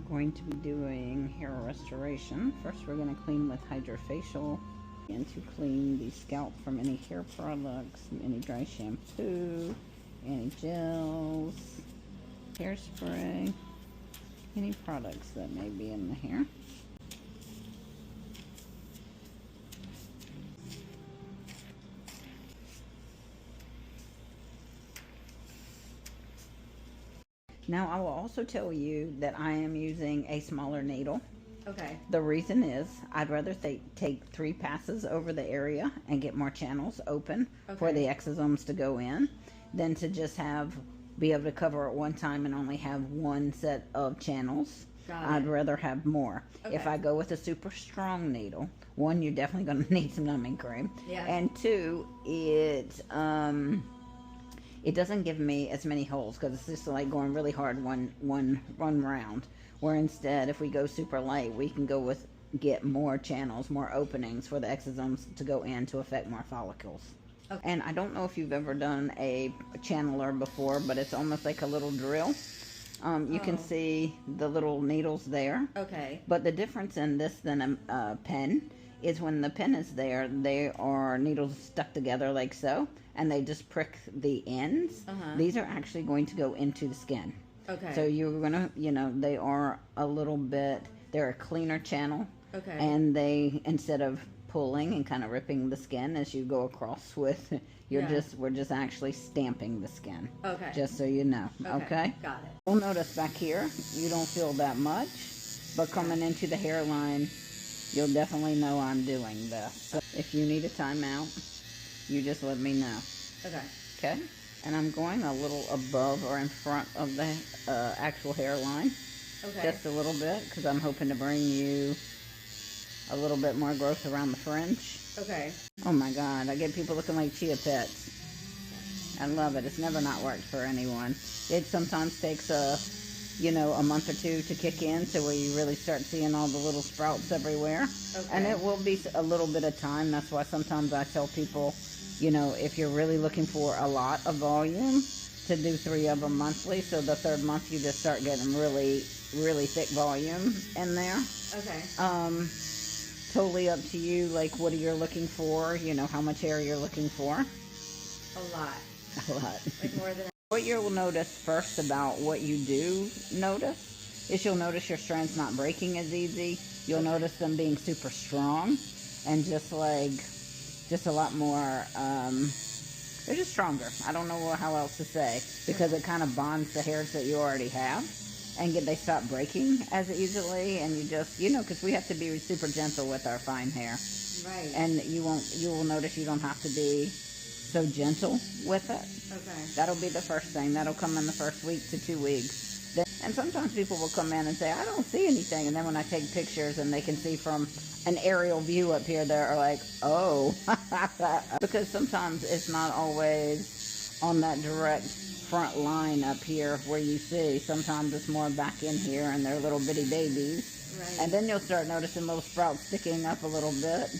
going to be doing hair restoration. First, we're going to clean with HydraFacial, and to clean the scalp from any hair products, any dry shampoo, any gels, hairspray, any products that may be in the hair. Now, I will also tell you that I am using a smaller needle. Okay. The reason is I'd rather take 3 passes over the area and get more channels open for the exosomes to go in than to just be able to cover at one time and only have 1 set of channels. I'd rather have more. Okay. If I go with a super strong needle, 1, you're definitely going to need some numbing cream. Yeah. And 2, it doesn't give me as many holes because it's just like going really hard one round. Where instead, if we go super light, we can get more channels, more openings for the exosomes to go in to affect more follicles. Okay. And I don't know if you've ever done a channeler before, but it's almost like a little drill. You can see the little needles there. Okay. But the difference in this than a pen is when the pen is there, they are needles stuck together like so, and they just prick the ends. These are actually going to go into the skin. Okay. So you're gonna, they are they're a cleaner channel. Okay. And they, instead of pulling and kind of ripping the skin as you go across with, we're just actually stamping the skin. Okay. Just so you know. Okay. Got it. You'll notice back here, you don't feel that much, but coming into the hairline, you'll definitely know I'm doing this. So if you need a timeout, you just let me know. Okay. Okay? And I'm going a little above or in front of the actual hairline. Okay. Just a little bit, because I'm hoping to bring you a little bit more growth around the fringe. Okay. Oh my God, I get people looking like chia pets. I love it. It's never not worked for anyone. It sometimes takes a month or 2 to kick in, so where you really start seeing all the little sprouts everywhere. Okay. And it will be a little bit of time. That's why sometimes I tell people, if you're really looking for a lot of volume, to do 3 of them monthly. So the 3rd month you just start getting really, really thick volume in there. Okay. Totally up to you, like what you're looking for, how much hair you're looking for. A lot. A lot. Like more than... What you'll notice first about what you do notice is you'll notice your strands not breaking as easy. You'll notice them being super strong and just a lot more, they're just stronger. I don't know how else to say, because it kind of bonds the hairs that you already have, and they stop breaking as easily, and you just, because we have to be super gentle with our fine hair. Right. And you will notice you don't have to be so gentle with it. Okay. That'll be the first thing. That'll come in the first week to 2 weeks. And sometimes people will come in and say, I don't see anything. And then when I take pictures and they can see from an aerial view up here, they're like, oh. Because sometimes it's not always on that direct front line up here where you see. Sometimes it's more back in here and they're little bitty babies. Right. And then you'll start noticing little sprouts sticking up a little bit.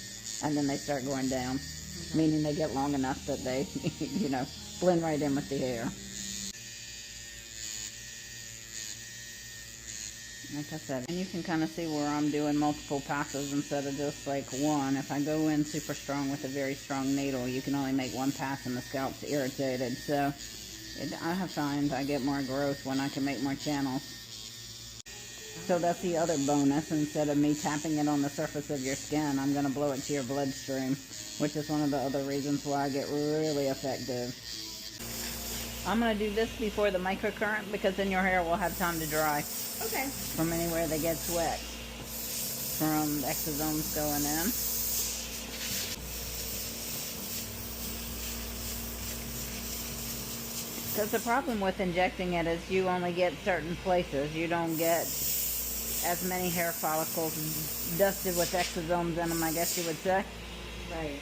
And then they start going down. Meaning they get long enough that they, blend right in with the hair. Like I said, and you can kind of see where I'm doing multiple passes instead of just like 1. If I go in super strong with a very strong needle, you can only make 1 pass and the scalp's irritated. So I have found I get more growth when I can make more channels. So that's the other bonus. Instead of me tapping it on the surface of your skin, I'm going to blow it to your bloodstream, which is one of the other reasons why I get really effective. I'm going to do this before the microcurrent because then your hair will have time to dry. Okay. From anywhere that gets wet from the exosomes going in. Because the problem with injecting it is you only get certain places. You don't get as many hair follicles dusted with exosomes in them, I guess you would say. Right.